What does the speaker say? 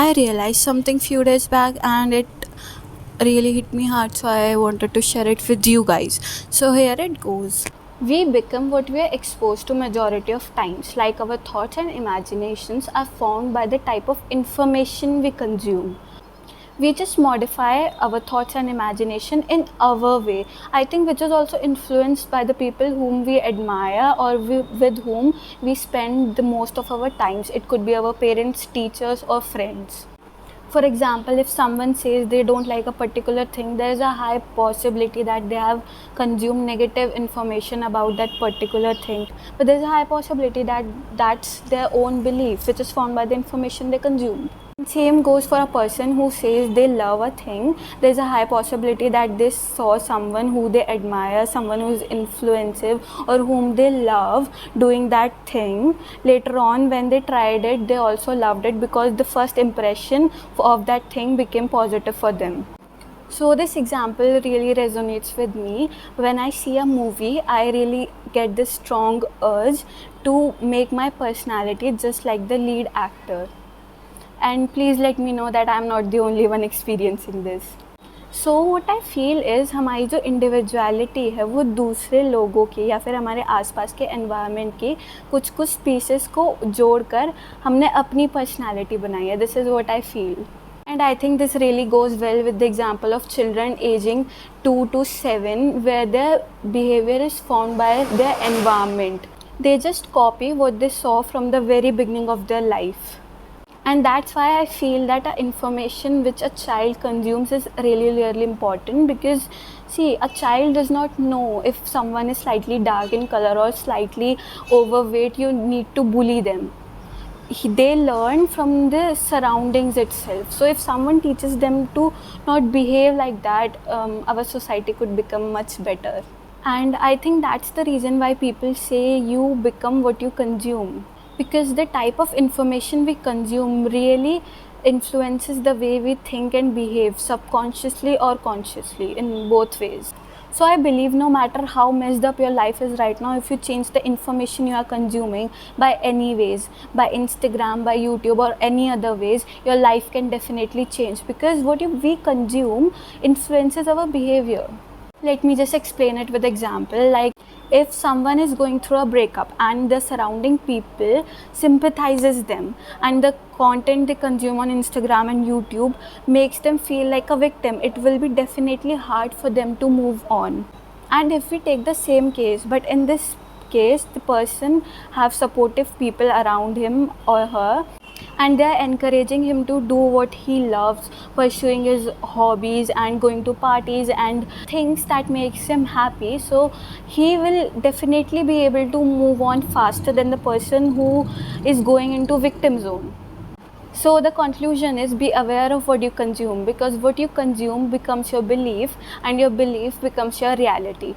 I realized something few days back and it really hit me hard, so I wanted to share it with you guys. So here it goes. We become what we are exposed to majority of times, like our thoughts and imaginations are formed by the type of information we consume. We just modify our thoughts and imagination in our way. I think which is also influenced by the people whom we admire or with whom we spend the most of our times. It could be our parents, teachers, or friends. For example, if someone says they don't like a particular thing, there is a high possibility that they have consumed negative information about that particular thing. But there's a high possibility that that's their own belief, which is formed by the information they consume. Same goes for a person who says they love a thing. There's a high possibility that they saw someone who they admire, someone who's influential or whom they love doing that thing. Later on, when they tried it, they also loved it because the first impression of that thing became positive for them. So this example really resonates with me. When I see a movie, I really get this strong urge to make my personality just like the lead actor. And please let me know that I'm not the only one experiencing this. So what I feel is हमारी जो individuality है वो दूसरे लोगों की या फिर हमारे आसपास के एनवायरनमेंट की कुछ कुछ पीसेस को जोड़कर हमने अपनी पर्सनालिटी बनाई है. This is what I feel. And I think this really goes well with the example of children aging 2 to 7 where their behavior is formed by their environment. They just copy what they saw from the very beginning of their life. And that's why I feel that information which a child consumes is really important, because see, a child does not know if someone is slightly dark in color or slightly overweight, you need to bully them. They learn from the surroundings itself. So if someone teaches them to not behave like that, our society could become much better. And I think that's the reason why people say you become what you consume, because the type of information we consume really influences the way we think and behave, subconsciously or consciously, in both ways. So I believe no matter how messed up your life is right now, if you change the information you are consuming by any ways, by Instagram, by YouTube or any other ways, your life can definitely change, because what we consume influences our behavior. Let me just explain it with example. Like if someone is going through a breakup and the surrounding people sympathizes them, and the content they consume on Instagram and YouTube makes them feel like a victim, it will be definitely hard for them to move on. And if we take the same case, but in this case the person have supportive people around him or her, and they are encouraging him to do what he loves, pursuing his hobbies and going to parties and things that makes him happy, so he will definitely be able to move on faster than the person who is going into victim zone. So the conclusion is, be aware of what you consume, because what you consume becomes your belief and your belief becomes your reality.